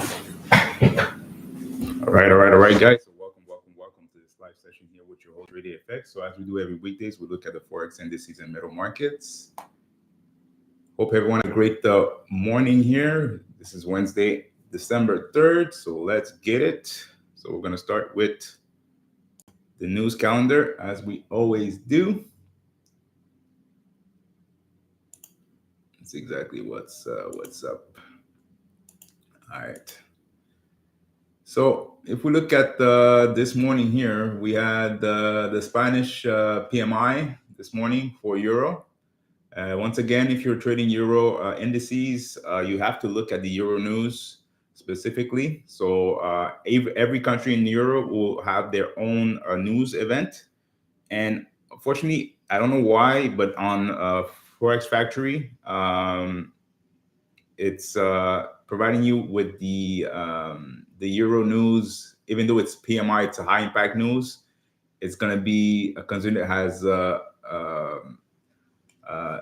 All right, guys. So welcome to this live session here with your host, Dre Day FX. So as we do every weekdays, we look at the Forex indices and metal markets. Hope everyone had a great morning here. This is Wednesday, December 3rd. So let's get it. So we're going to start with the news calendar as we always do. That's exactly what's up. All right. So if we look at this morning here, we had the Spanish PMI this morning for Euro. Once again, if you're trading Euro indices, you have to look at the Euro news specifically. So every country in Europe will have their own news event. And unfortunately, I don't know why, but on Forex Factory, it's providing you with the Euro news. Even though it's PMI, it's a high impact news. It's going to be considered as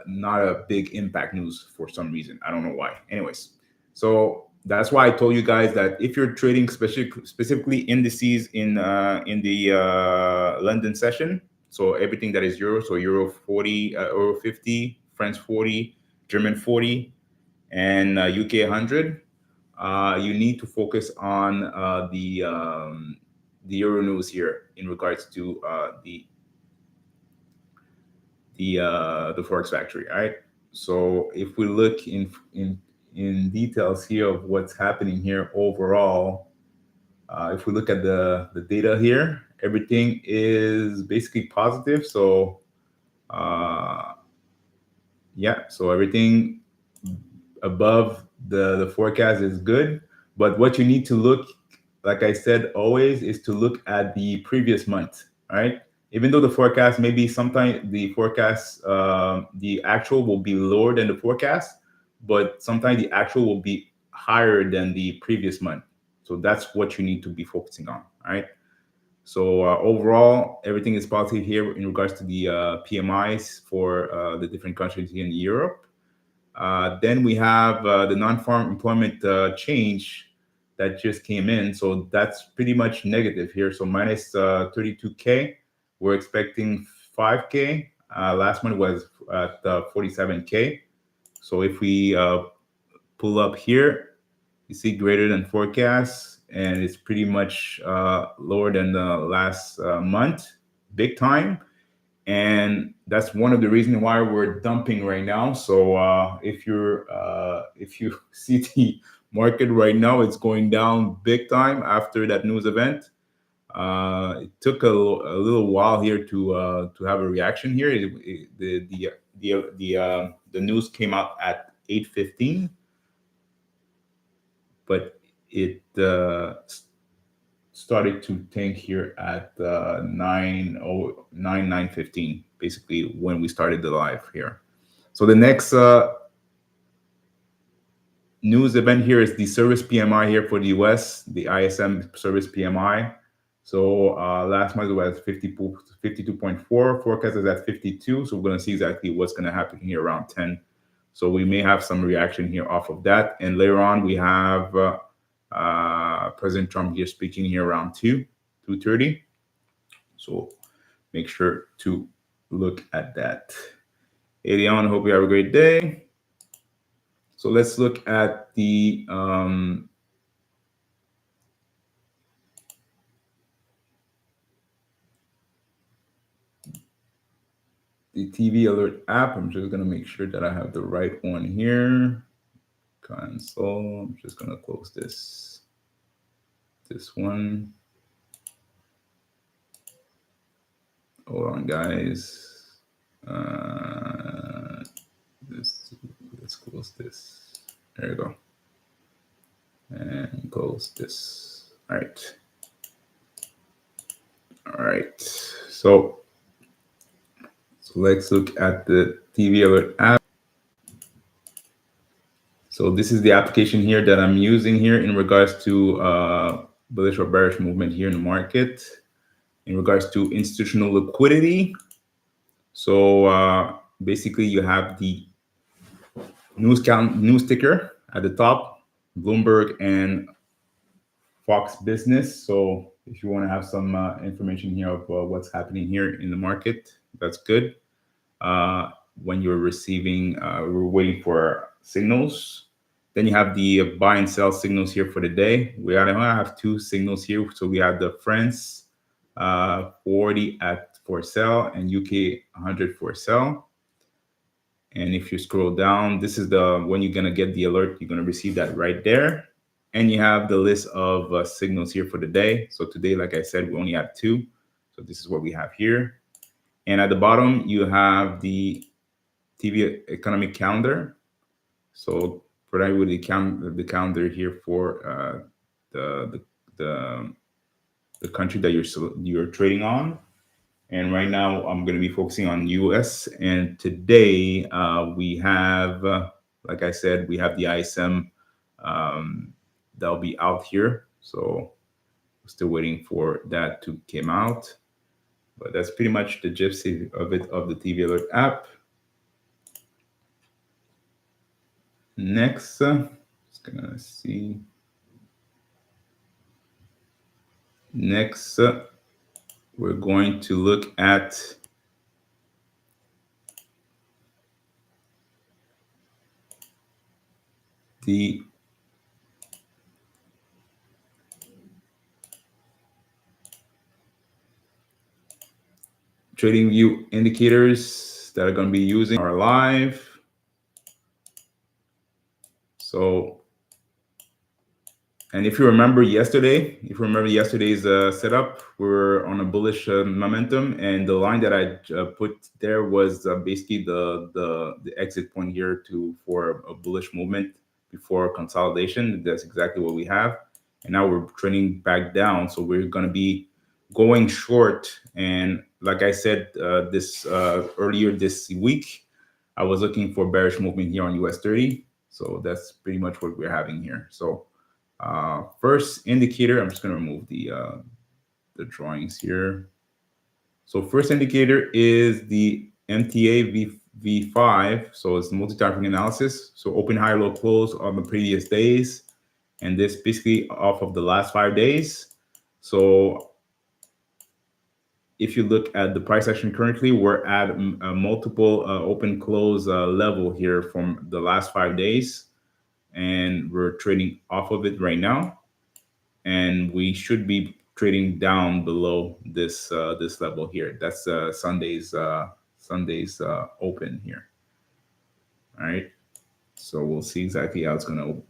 not a big impact news for some reason. I don't know why. Anyways, so that's why I told you guys that if you're trading specifically indices in the London session, so everything that is Euro, so Euro 40, Euro 50, France 40, German 40, and UK 100, you need to focus on the Euro news here in regards to the Forex Factory. All right. So if we look in details here of what's happening here overall, if we look at the data here, everything is basically positive. So yeah, so everything above the forecast is good. But what you need to look, like I said, always is to look at the previous month. All right. Even though the forecast, maybe sometimes the forecast, the actual will be lower than the forecast, but sometimes the actual will be higher than the previous month. So that's what you need to be focusing on. All right. So overall, everything is positive here in regards to the PMIs for the different countries here in Europe. Then we have the non-farm employment change that just came in. So that's pretty much negative here. So minus 32K. We're expecting 5K. Last month was at 47K. So if we pull up here, you see greater than forecast, and it's pretty much lower than the last month, big time. And that's one of the reasons why we're dumping right now. So if you see the market right now, it's going down big time after that news event. It took a little while here to have a reaction here. The news came out at 8:15, but it started to tank here at 9:15, basically when we started the live here. So the next news event here is the service PMI here for the US, the ISM service PMI. So last month it was 52.4, forecast is at 52. So we're going to see exactly what's going to happen here around 10. So we may have some reaction here off of that. And later on, we have President Trump here speaking here around 2:30. So make sure to look at that. Elion, hope you have a great day. So let's look at the TV alert app. I'm just going to make sure that I have the right one here. Console. I'm just going to close this one. Hold on, guys. Let's close this. There you go. And close this. All right. So let's look at the TV alert app. So this is the application here that I'm using here in regards to bullish or bearish movement here in the market, in regards to institutional liquidity. So basically you have the news ticker at the top, Bloomberg and Fox Business. So if you want to have some information here of what's happening here in the market, that's good. When you're receiving, we're waiting for signals. Then you have the buy and sell signals here for the day. We have two signals here. So we have the France 40 for sell and UK 100 for sell. And if you scroll down, this is the when you're gonna get the alert. You're gonna receive that right there. And you have the list of signals here for the day. So today, like I said, we only have two. So this is what we have here. And at the bottom, you have the TV economic calendar. So provide with the calendar here for the, the the country that you're trading on. And right now, I'm going to be focusing on US. And today, we have, like I said, we have the ISM that'll be out here. So we're still waiting for that to come out. But that's pretty much the gist of it, of the TV Alert app. Next, just gonna see. Next, we're going to look at the trading view indicators that are going to be using are live. So, and if you remember yesterday's setup, we're on a bullish momentum, and the line that I put there was basically the exit point here for a bullish movement before consolidation. That's exactly what we have, and now we're trending back down. So we're going to be going short, and like I said earlier this week, I was looking for bearish movement here on US30. So that's pretty much what we're having here. So first indicator, I'm just going to remove the drawings here. So first indicator is the MTA V5. So it's multi-time frame analysis. So open, high, low, close on the previous days. And this basically off of the last 5 days. So if you look at the price action currently, we're at a multiple open close level here from the last 5 days. And we're trading off of it right now. And we should be trading down below this this level here. That's Sunday's open here. All right. So we'll see exactly how it's gonna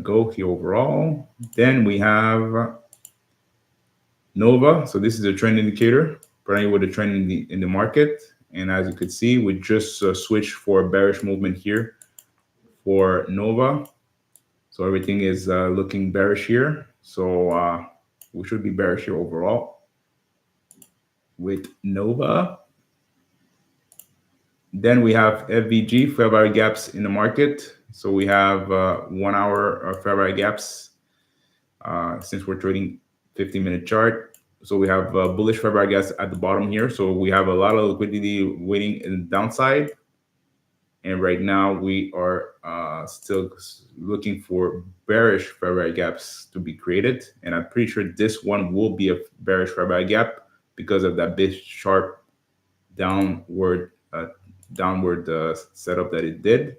go here overall. Then we have Nova. So this is a trend indicator, probably with a trend in the market. And as you could see, we just switched for a bearish movement here for Nova. So everything is looking bearish here. So we should be bearish here overall with Nova. Then we have FVG, fair value gaps in the market. So we have 1 hour fair value gaps since we're trading 15-minute chart. So we have bullish fair value gaps at the bottom here. So we have a lot of liquidity waiting in the downside. And right now we are still looking for bearish fair value gaps to be created. And I'm pretty sure this one will be a bearish fair value gap because of that big sharp downward setup that it did.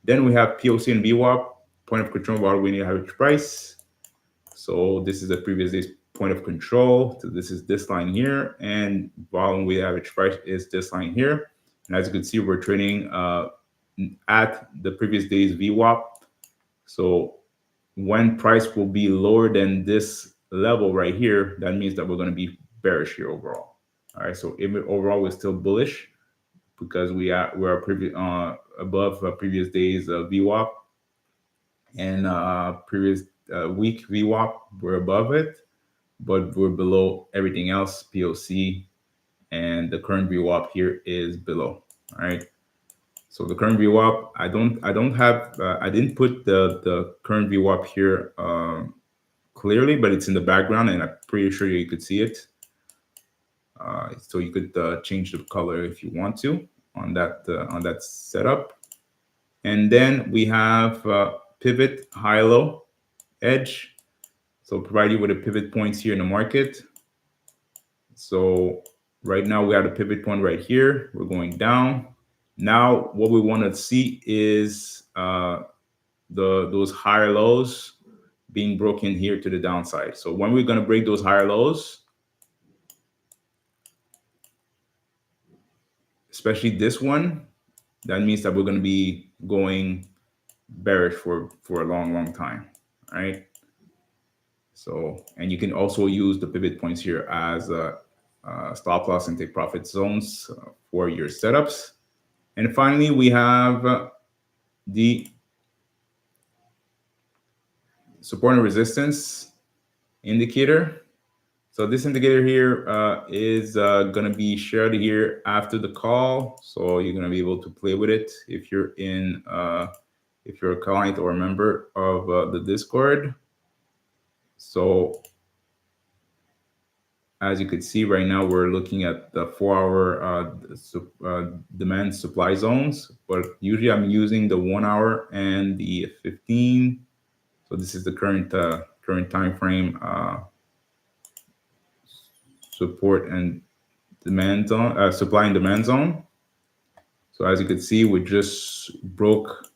Then we have POC and VWAP, point of control, while we need average price. So this is the previous day's point of control. So this is this line here, and volume weighted average price is this line here. And as you can see, we're trading at the previous day's VWAP. So when price will be lower than this level right here, that means that we're going to be bearish here overall. All right. So overall, we're still bullish because we're above previous days VWAP, and previous week VWAP, we're above it, but we're below everything else, POC, and the current VWAP here is below. All right. So the current VWAP, I didn't put the current VWAP here clearly, but it's in the background, and I'm pretty sure you could see it. So you could change the color if you want to on that setup. And then we have pivot, high, low, edge. So provide you with the pivot points here in the market. So right now we have a pivot point right here. We're going down. Now what we want to see is those higher lows being broken here to the downside. So when we're going to break those higher lows, especially this one, that means that we're going to be going bearish for a long time, right? So, and you can also use the pivot points here as stop loss and take profit zones for your setups. And finally, we have the support and resistance indicator. So this indicator here is going to be shared here after the call. So you're going to be able to play with it if you're in, if you're a client or a member of the Discord. So as you could see right now, we're looking at the 4-hour demand supply zones, but usually I'm using the 1 hour and the 15. So this is the current time frame support and demand zone, supply and demand zone. So as you can see, we just broke.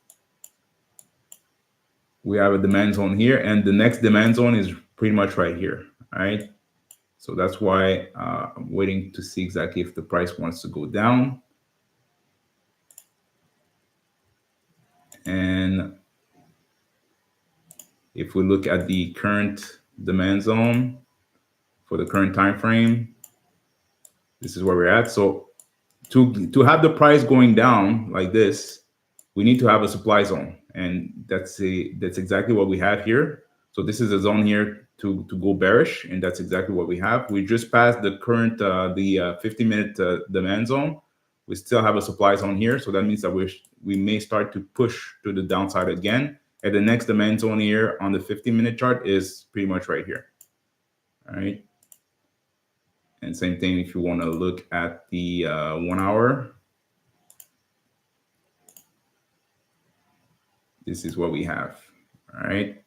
We have a demand zone here, and the next demand zone is pretty much right here. All right. So that's why I'm waiting to see exactly if the price wants to go down. And if we look at the current demand zone for the current time frame, this is where we're at. So to have the price going down like this, we need to have a supply zone, and that's exactly what we have here. So this is a zone here to go bearish, and that's exactly what we have. We just passed the current the 50-minute demand zone. We still have a supply zone here, so that means that we may start to push to the downside again. And the next demand zone here on the 50-minute chart is pretty much right here. All right. And same thing if you want to look at the 1 hour. This is what we have. All right.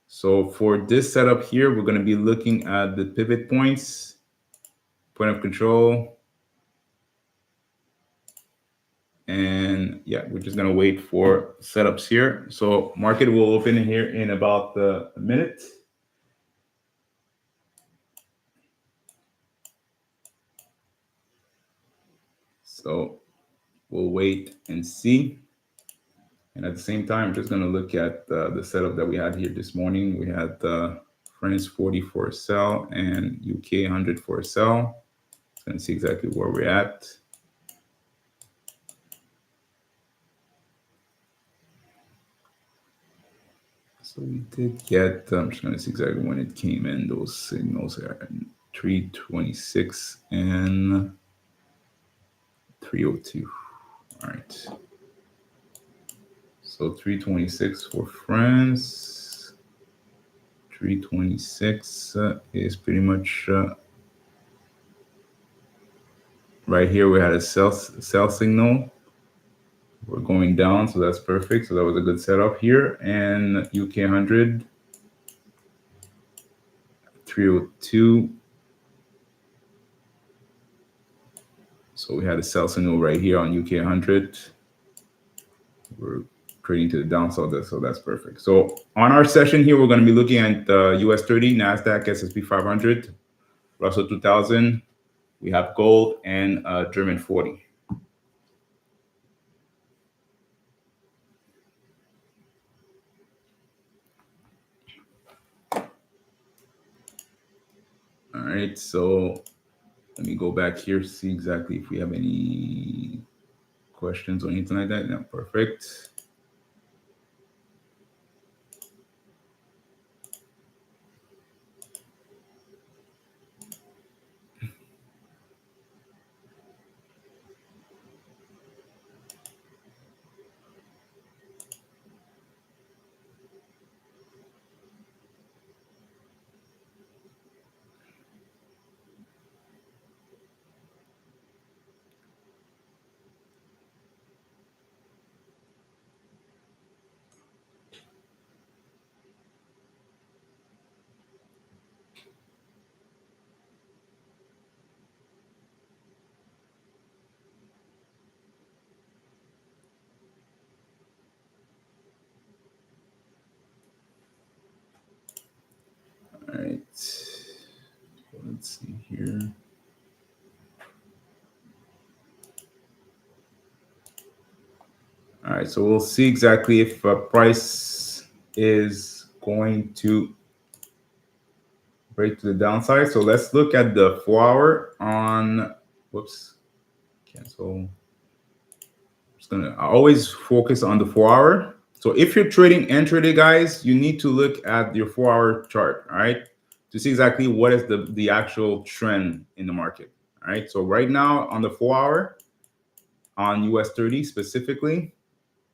So for this setup here, we're going to be looking at the pivot points, point of control. And yeah, we're just going to wait for setups here. So market will open here in about a minute. So we'll wait and see. And at the same time, I'm just going to look at the setup that we had here this morning. We had France 40 for a sell and UK 100 for a sell. So going to see exactly where we're at. So we did get, I'm just going to see exactly when it came in, those signals are 326 and 302. All right. So 326 for France. 326 is pretty much right here. We had a sell signal. We're going down, so that's perfect. So that was a good setup here. And UK 100, 302. So we had a sell signal right here on UK 100. We're trading to the downside, so that's perfect. So on our session here, we're going to be looking at US30, NASDAQ, S&P 500, Russell 2000. We have gold and German 40. All right, so let me go back here, see exactly if we have any questions or anything like that. No, perfect. Let's see here. All right, so we'll see exactly if price is going to break to the downside. So let's look at the 4-hour on, whoops, cancel. I always focus on the 4-hour. So if you're trading intraday, guys, you need to look at your 4-hour chart, all right, to see exactly what is the actual trend in the market. All right, so right now on the 4-hour, on US30 specifically,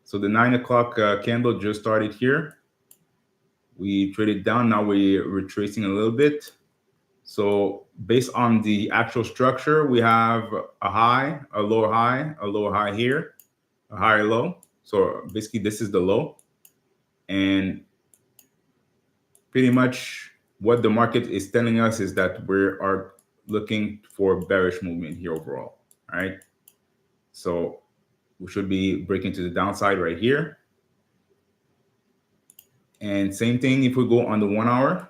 so the 9 o'clock candle just started here. We traded down, now we're retracing a little bit. So based on the actual structure, we have a high, a lower high here, a higher low. So basically this is the low, and pretty much what the market is telling us is that we are looking for bearish movement here overall. All right, so we should be breaking to the downside right here. And same thing if we go on the 1-hour,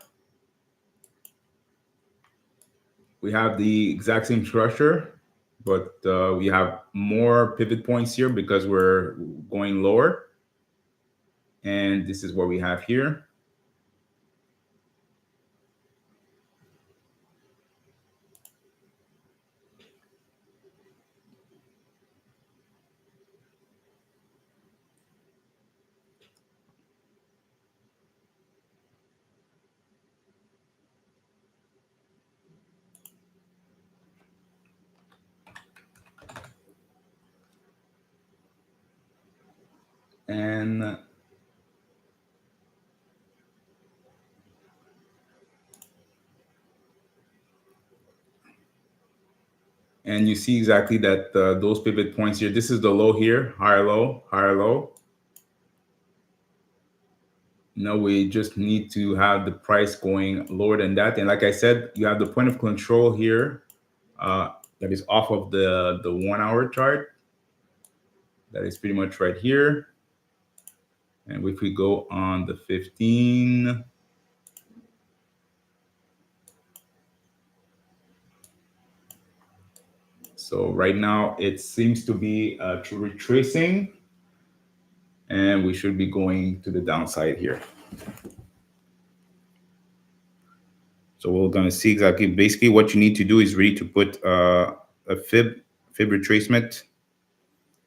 we have the exact same structure, but we have more pivot points here because we're going lower. And this is what we have here. And you see exactly that those pivot points here, this is the low here, higher low, higher low. No, we just need to have the price going lower than that. And like I said, you have the point of control here that is off of the 1-hour chart. That is pretty much right here. And if we go on the 15, so right now it seems to be retracing, and we should be going to the downside here. So we're going to see exactly, basically what you need to do is really to put a fib retracement.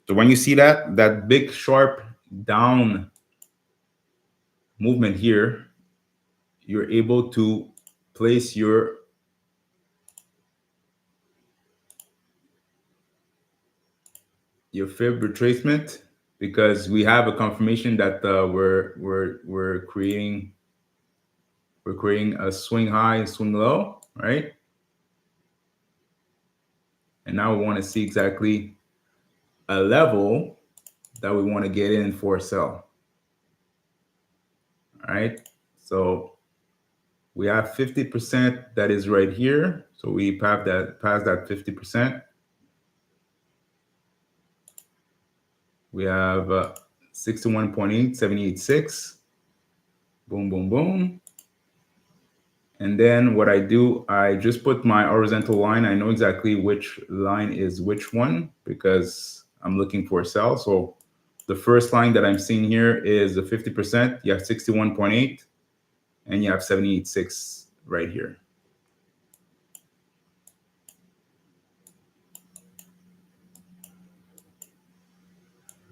So when you see that big sharp down movement here, you're able to place your fib retracement, because we have a confirmation that we're creating a swing high, swing low, right? And now we want to see exactly a level that we want to get in for a sell. All right, so we have 50% that is right here. So we past that 50%. We have 61.8, 78.6. Boom, boom, boom. And then what I do, I just put my horizontal line. I know exactly which line is which one because I'm looking for a sell. So the first line that I'm seeing here is the 50%. You have 61.8 and you have 78.6 right here.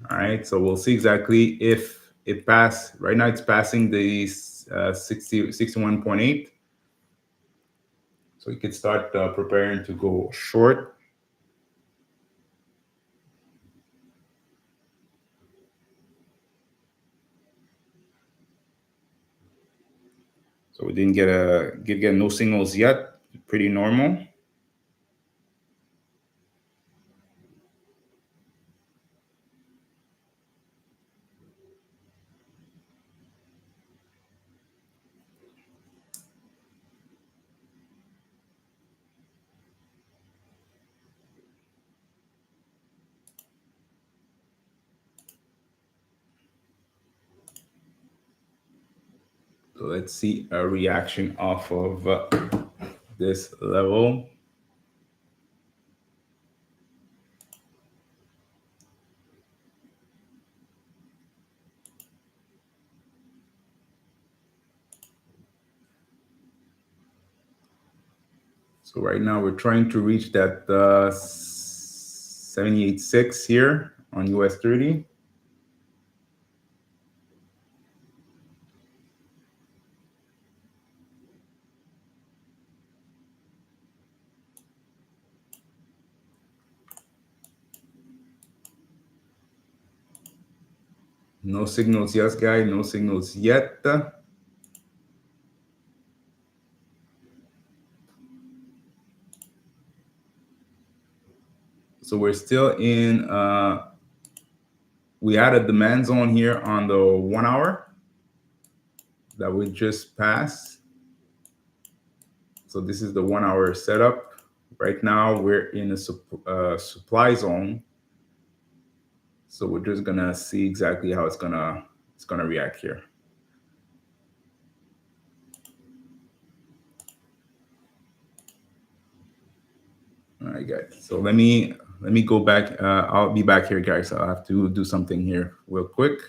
All right, so we'll see exactly if it passed. Right now it's passing the 61.8. So you could start preparing to go short. So we didn't get no signals yet. Pretty normal. So let's see a reaction off of this level. So right now we're trying to reach that 78.6 here on US30. No signals yet, guys. No signals yet. So we're still in, we had a demand zone here on the 1 hour that we just passed. So this is the 1 hour setup. Right now we're in a supply zone. So we're just gonna see exactly how it's gonna react here. All right, guys. So let me go back. I'll be back here, guys. I'll have to do something here real quick.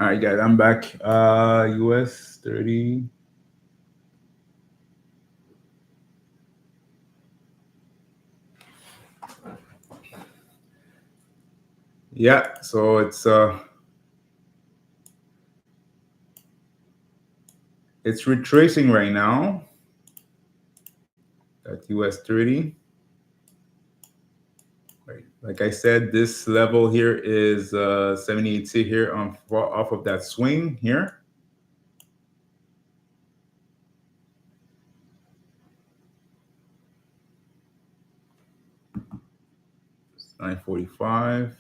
All right, guys, I'm back. US30. Yeah, so it's retracing right now at US30. Right. Like I said, this level here is 78C here off of that swing here. It's 945.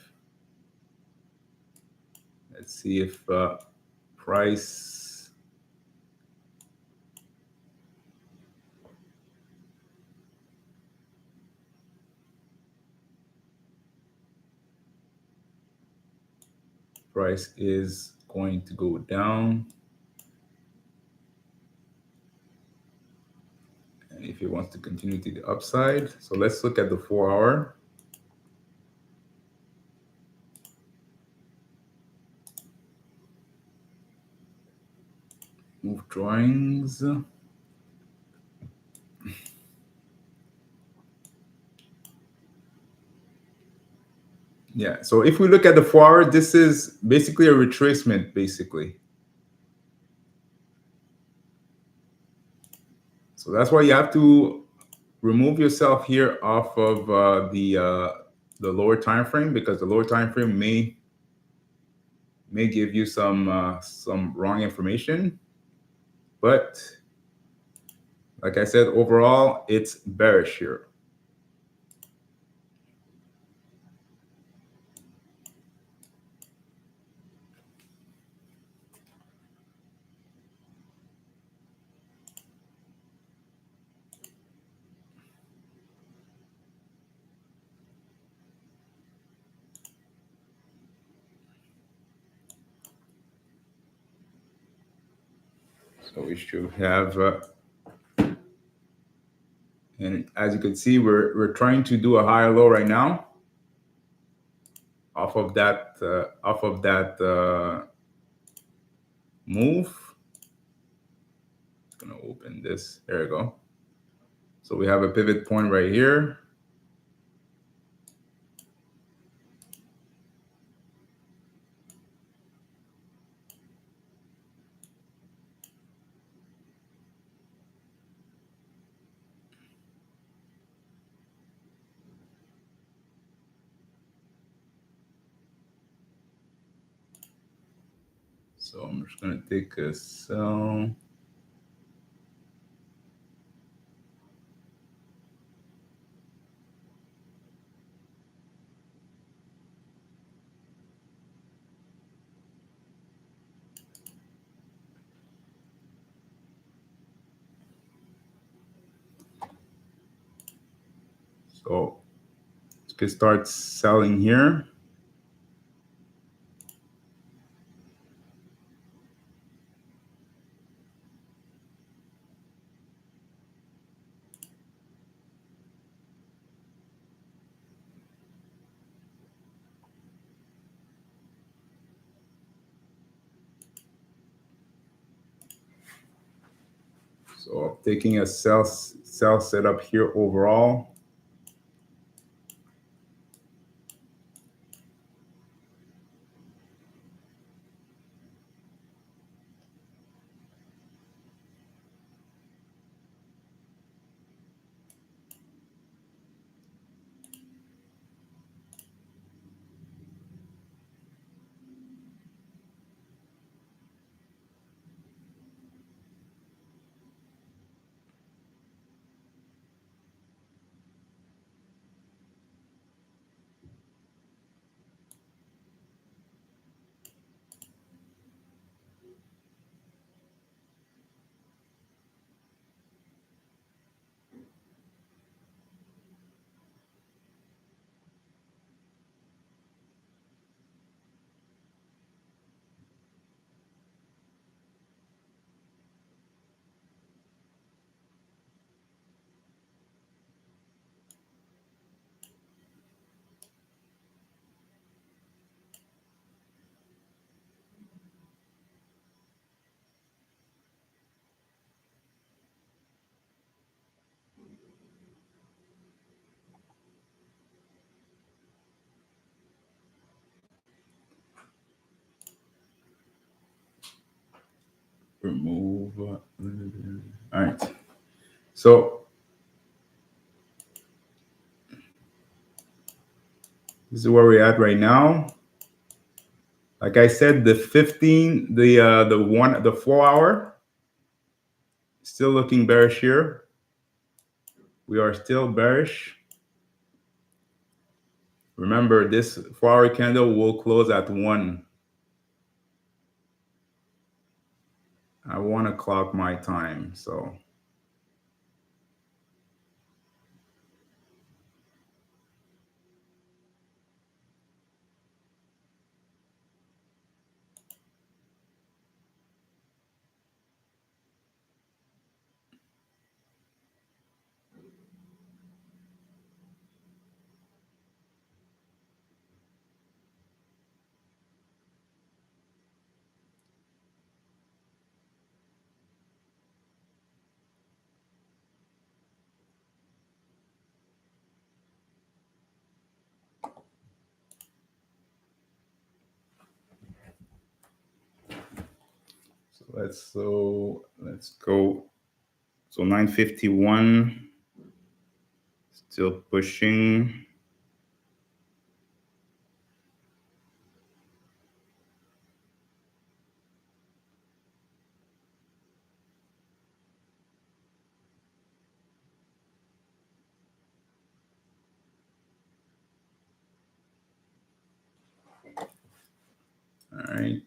Let's see if price is going to go down. And if it wants to continue to the upside. So let's look at the 4-hour. Move drawings. Yeah, so if we look at the 4-hour, this is basically a retracement, basically. So that's why you have to remove yourself here off of the lower time frame, because the lower time frame may give you some wrong information. But like I said, overall, it's bearish here. So we should have, and as you can see, we're trying to do a higher low right now off of that move. I'm gonna open this. There we go. So we have a pivot point right here. So I'm just gonna take a sell. So you can start selling here. So I'm taking a sell setup here overall. remove. All right. So this is where we're at right now. Like I said, the 15, the 4 hour, still looking bearish here. We are still bearish. Remember, this 4 hour candle will close at 1. I want to clock my time, so. Let's go. So 951, still pushing. All right.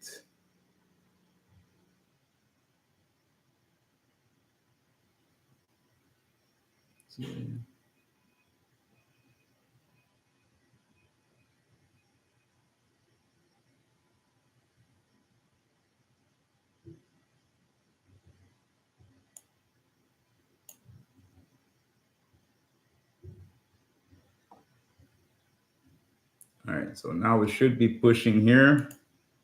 All right, so now we should be pushing here.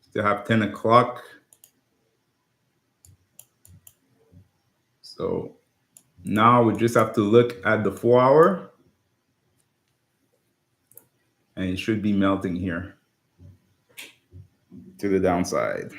Still have 10 o'clock. So now we just have to look at the 4 hour. And it should be melting here to the downside.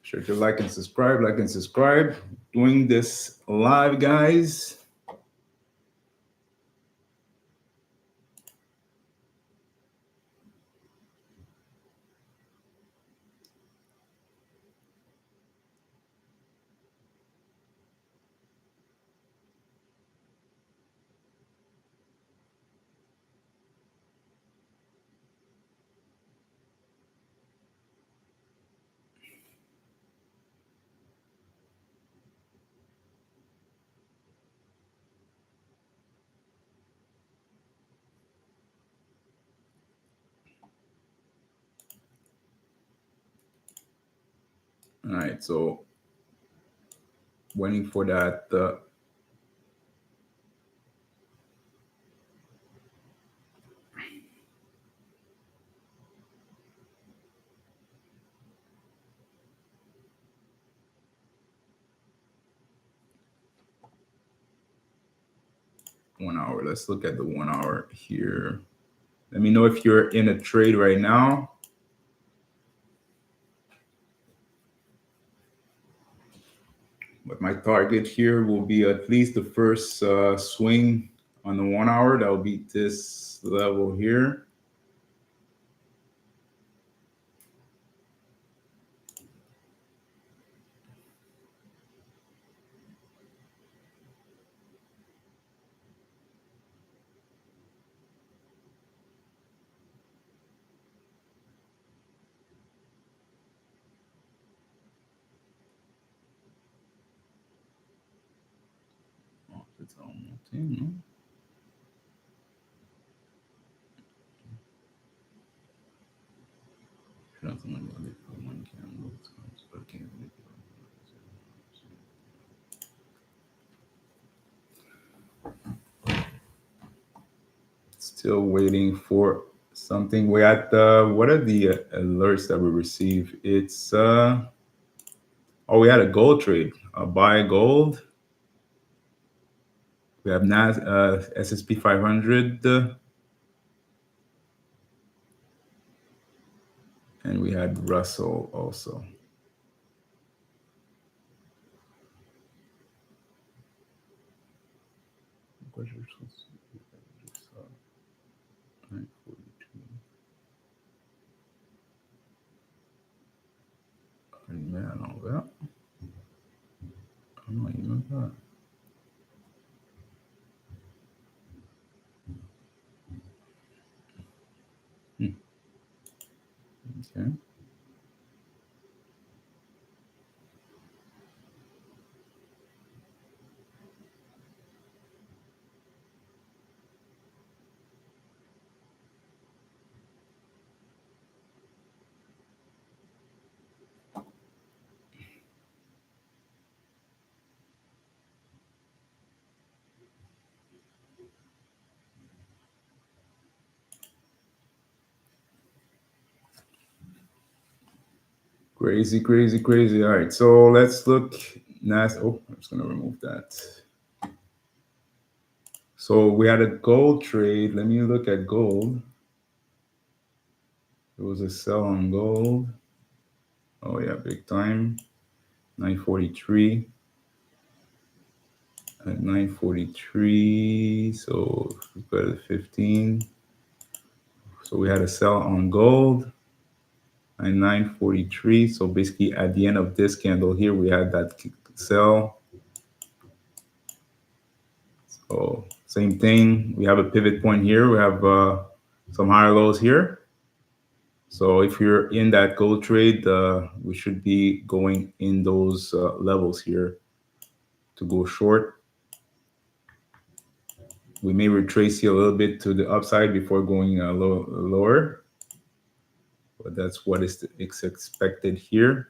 Sure to like and subscribe. Doing this live, guys. All right, so waiting for that 1 hour. Let's look at the 1 hour here. Let me know if you're in a trade right now. But my target here will be at least the first swing on the 1 hour. That will be this level here. Oh, it's almost in, no? Still waiting for something. We at what are the alerts that we receive? It's oh, we had a gold trade, buy gold. We have SSP 500, and we had Russell also. Okay. Crazy, crazy, crazy. All right, so let's look. Oh, I'm just gonna remove that. So we had a gold trade. Let me look at gold. It was a sell on gold. Oh yeah, big time. 943 at 943. So we've got a 15. So we had a sell on gold at 943. So basically at the end of this candle here, we had that sell. So same thing. We have a pivot point here. We have some higher lows here. So if you're in that gold trade, we should be going in those levels here to go short. We may retrace here a little bit to the upside before going lower, but that's what is expected here.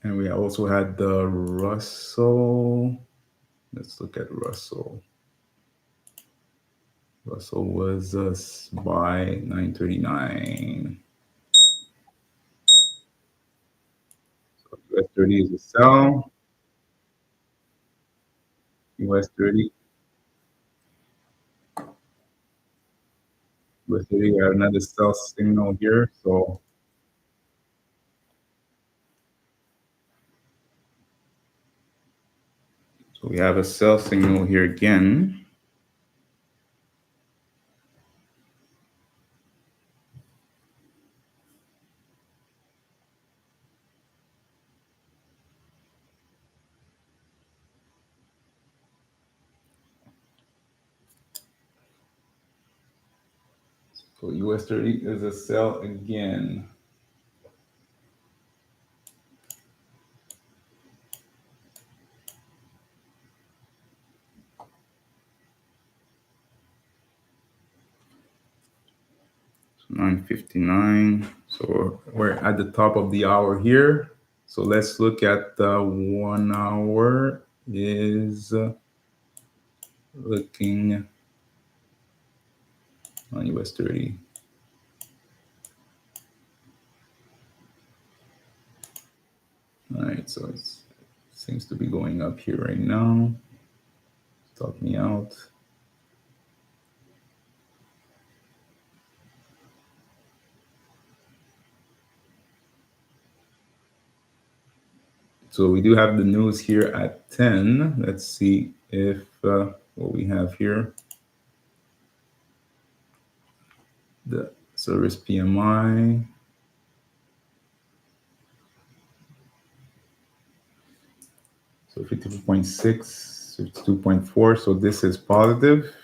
And we also had the Russell. Let's look at Russell. Russell was by 939. So US30 is a sell. US30. US30, we have another sell signal here. So we have a sell signal here again. So US30 is a sell again. 9:59. So we're at the top of the hour here. So let's look at the 1 hour is looking on US30. All right, so it seems to be going up here right now. Stop me out. So we do have the news here at 10. Let's see if what we have here. The service PMI. So 52.6, 52.4. So this is positive.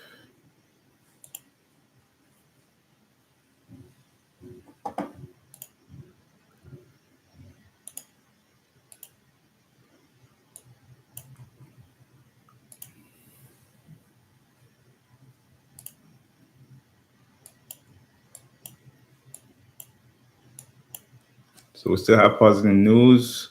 So we still have positive news.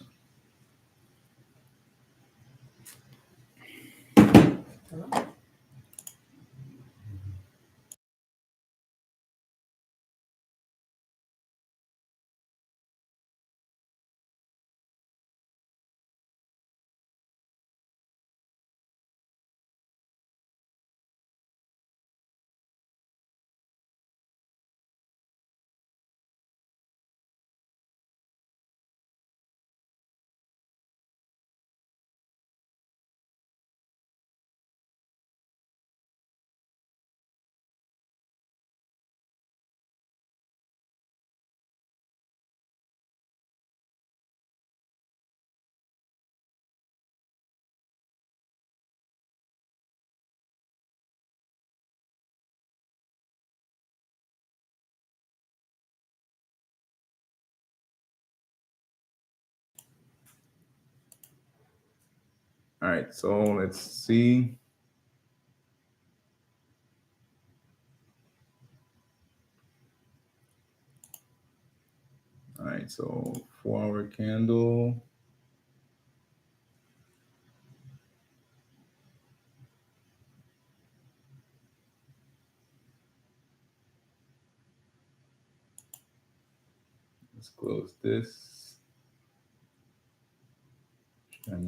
All right, so let's see. All right, so 4-hour candle. Let's close this. All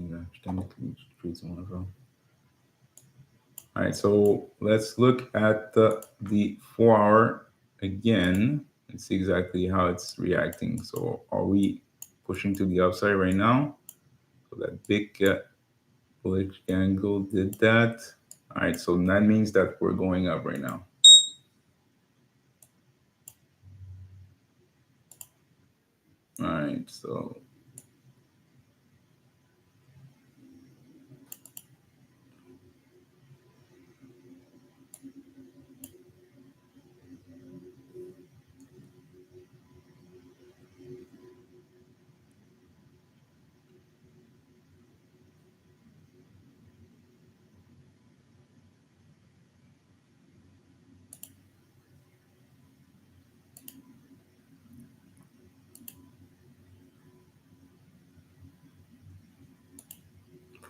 right, so let's look at the 4-hour again and see exactly how it's reacting. So are we pushing to the upside right now? So that big bullish angle did that. All right, so that means that we're going up right now. All right, so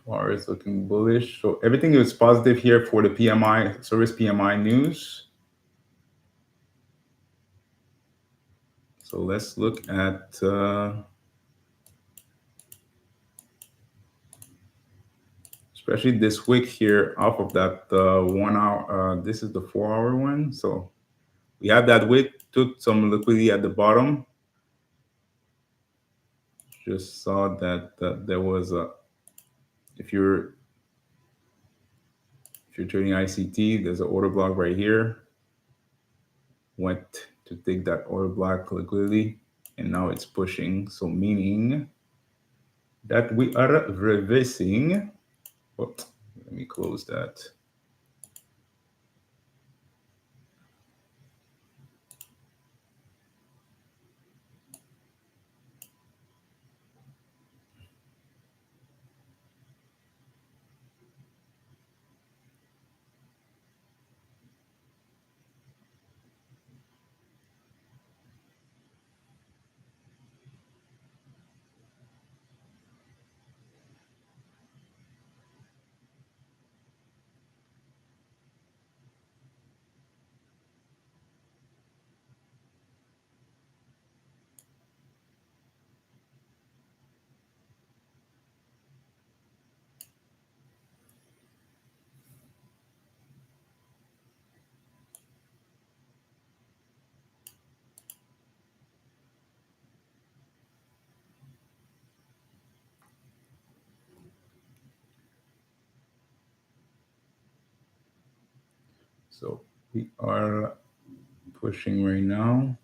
far is looking bullish. So everything is positive here for the PMI, service PMI news. So let's look at especially this wick here off of that 1 hour. This is the 4-hour one. So we have that wick, took some liquidity at the bottom. Just saw that there was a, if you're trading ICT, there's an order block right here. Went to take that order block liquidity, and now it's pushing. So meaning that we are reversing. Oh, let me close that. So we are pushing right now.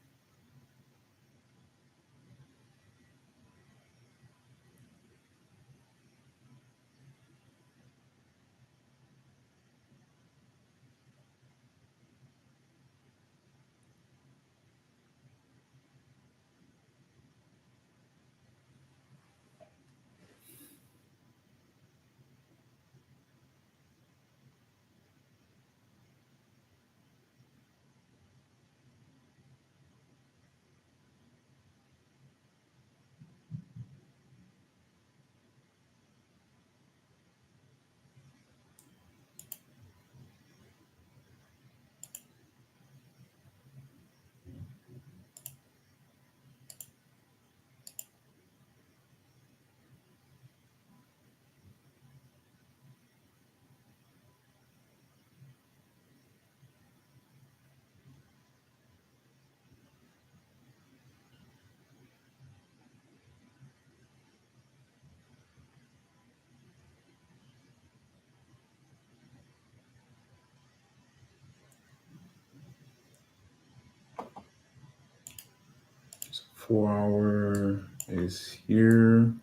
So 4 hour is here.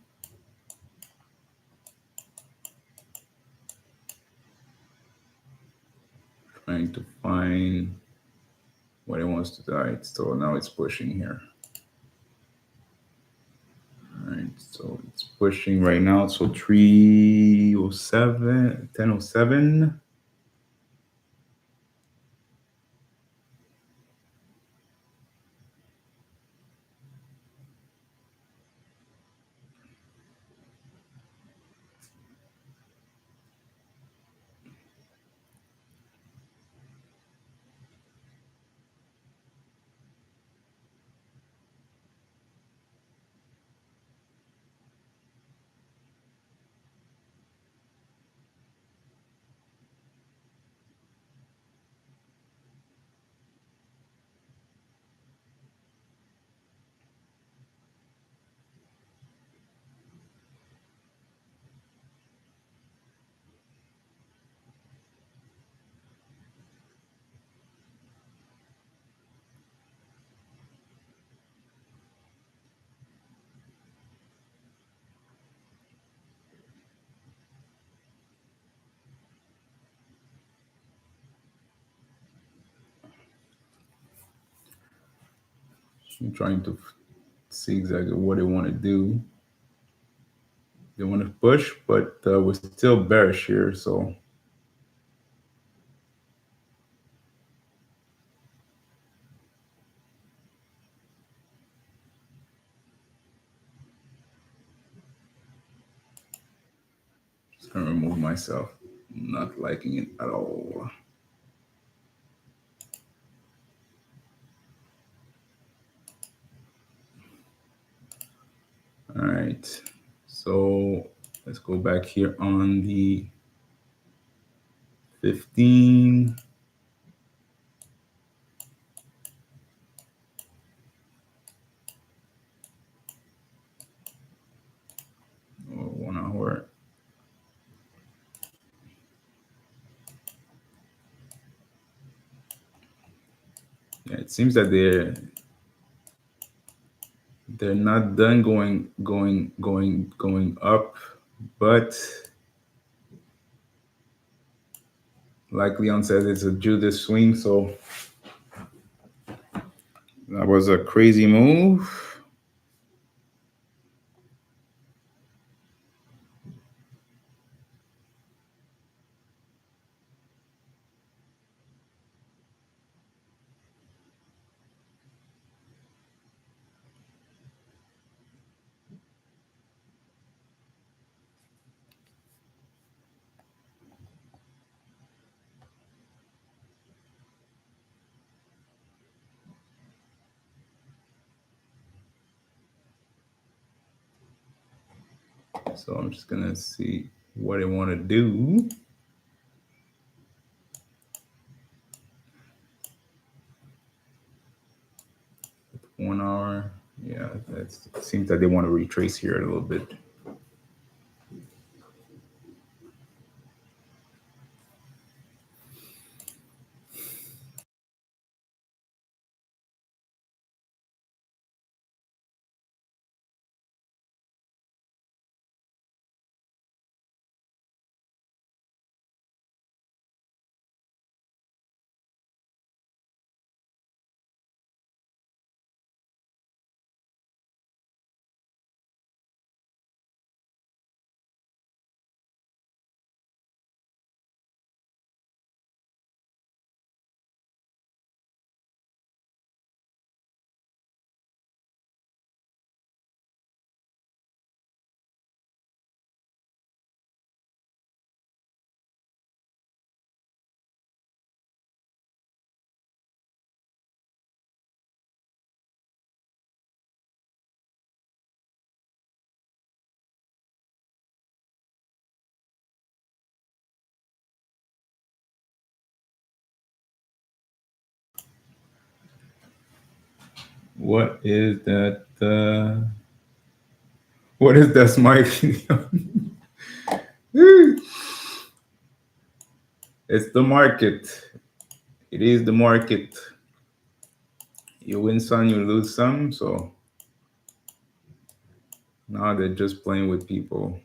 Trying to find what it wants to die. So now it's pushing here. All right, so it's pushing right now. So 307, 1007. I'm trying to see exactly what they want to do. They want to push, but we're still bearish here. So just gonna remove myself. Not liking it at all. All right. So let's go back here on the 15. Or 1 hour. Yeah, it seems that they're not done going up, but like Leon says, it's a Judas swing, so that was a crazy move. So I'm just gonna see what I want to do. One hour. Yeah, it seems that they want to retrace here a little bit. What is that? What is that smart? It's the market. It is the market. You win some, you lose some. So now they're just playing with people.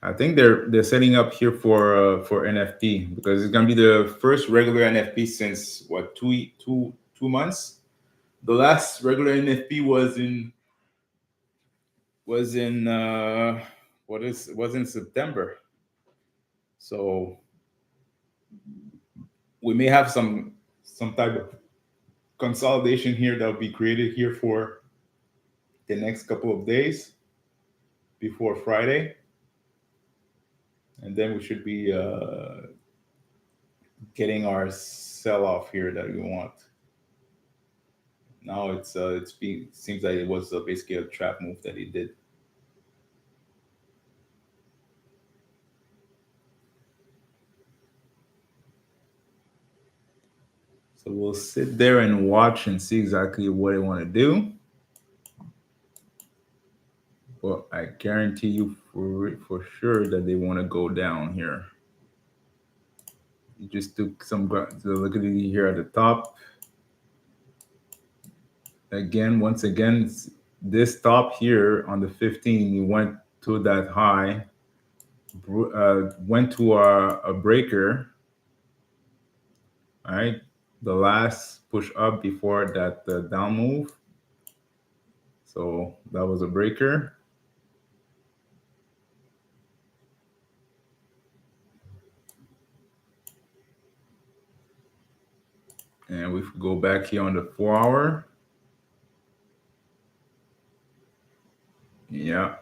I think they're setting up here for NFP because it's gonna be the first regular NFP since what, two months. The last regular NFP was in was in September. So we may have some type of consolidation here that will be created here for the next couple of days before Friday, and then we should be getting our sell off here that we want. Now seems like it was basically a trap move that he did. So we'll sit there and watch and see exactly what they want to do. But I guarantee you for sure that they want to go down here. You just took some look at it here at the top. Again, once again, this top here on the 15, you went to that high, went to a breaker. All right, the last push up before that down move. So that was a breaker. And we go back here on the 4-hour. Yeah.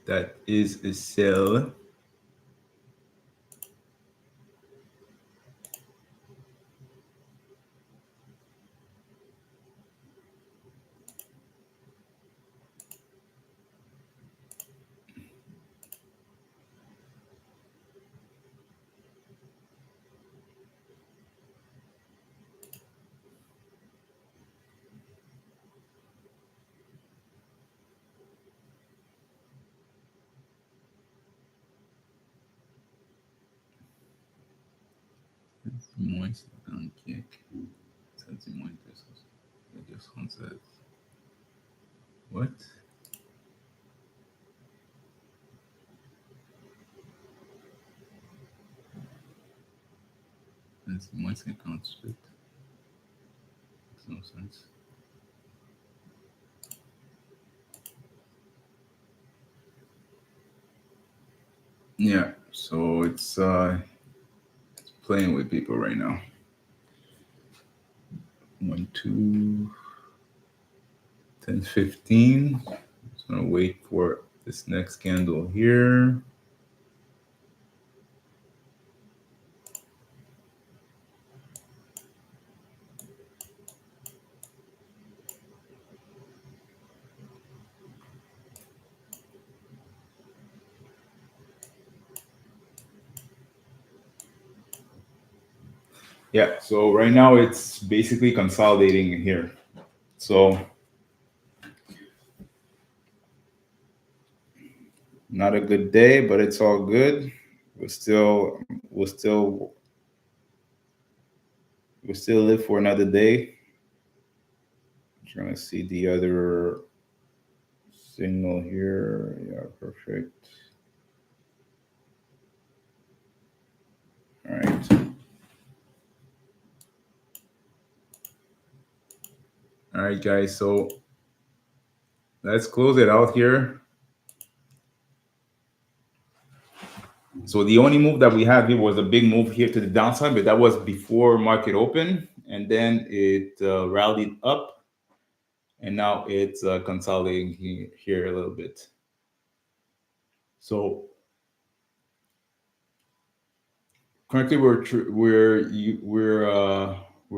That is a sell. Muito aqui. 100 pesos. What? That's muito sem count split. Makes no sense. Yeah, so it's playing with people right now. 1, 2, 10, 15. Just gonna wait for this next candle here. Yeah, so right now it's basically consolidating here. So not a good day, but it's all good. We'll still live for another day. I'm trying to see the other signal here. Yeah, perfect. All right. All right, guys. So let's close it out here. So the only move that we have here was a big move here to the downside, but that was before market open, and then it rallied up, and now it's consolidating here a little bit. So currently we're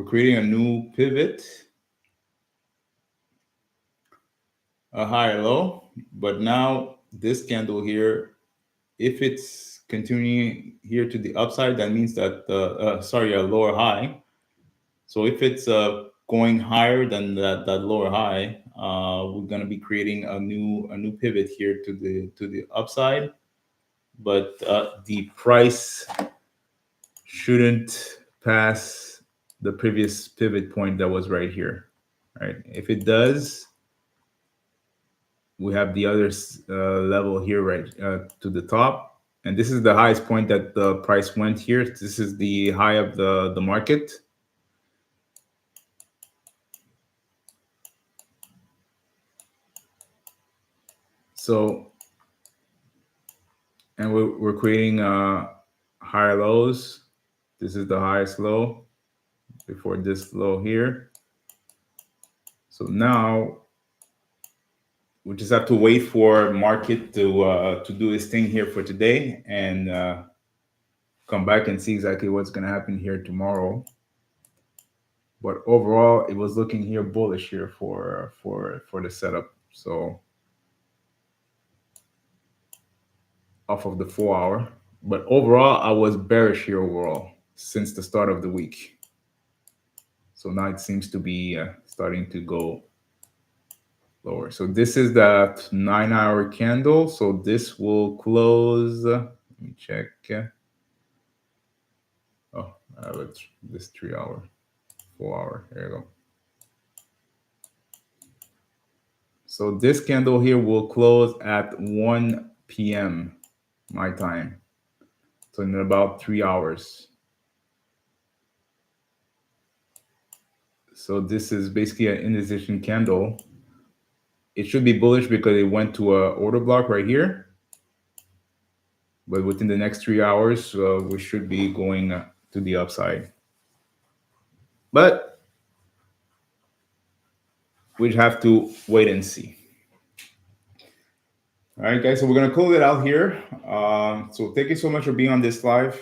creating a new pivot, a higher low, but now this candle here if it's continuing here to the upside, that means that sorry, a lower high. So if it's going higher than that lower high, we're gonna be creating a new pivot here to the upside. But the price shouldn't pass the previous pivot point that was right here, right? If it does, we have the other level here, right, to the top, and this is the highest point that the price went here. This is the high of the market. So, and we're creating higher lows. This is the highest low before this low here. So now we just have to wait for market to do its thing here for today, and come back and see exactly what's going to happen here tomorrow. But overall, it was looking here bullish here for the setup. So off of the 4 hour, but overall, I was bearish here overall since the start of the week. So now it seems to be starting to go lower. So this is that 9 hour candle. So this will close. Let me check. Oh, I have this 3 hour, 4 hour. There you go. So this candle here will close at 1 p.m. my time. So in about 3 hours. So this is basically an indecision candle. It should be bullish because it went to a order block right here. But within the next 3 hours, we should be going to the upside. But we'd have to wait and see. All right, guys, so we're going to close it out here. So thank you so much for being on this live.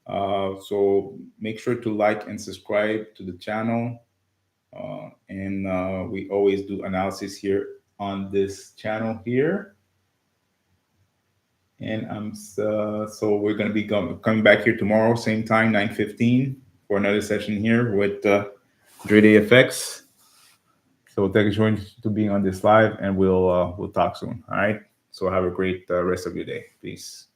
So make sure to like and subscribe to the channel. And we always do analysis here on this channel here. And so we're going to be coming back here tomorrow, same time, 9:15, for another session here with Dre Day FX. So thank you so much for being on this live, and we'll talk soon. All right. So have a great rest of your day. Peace.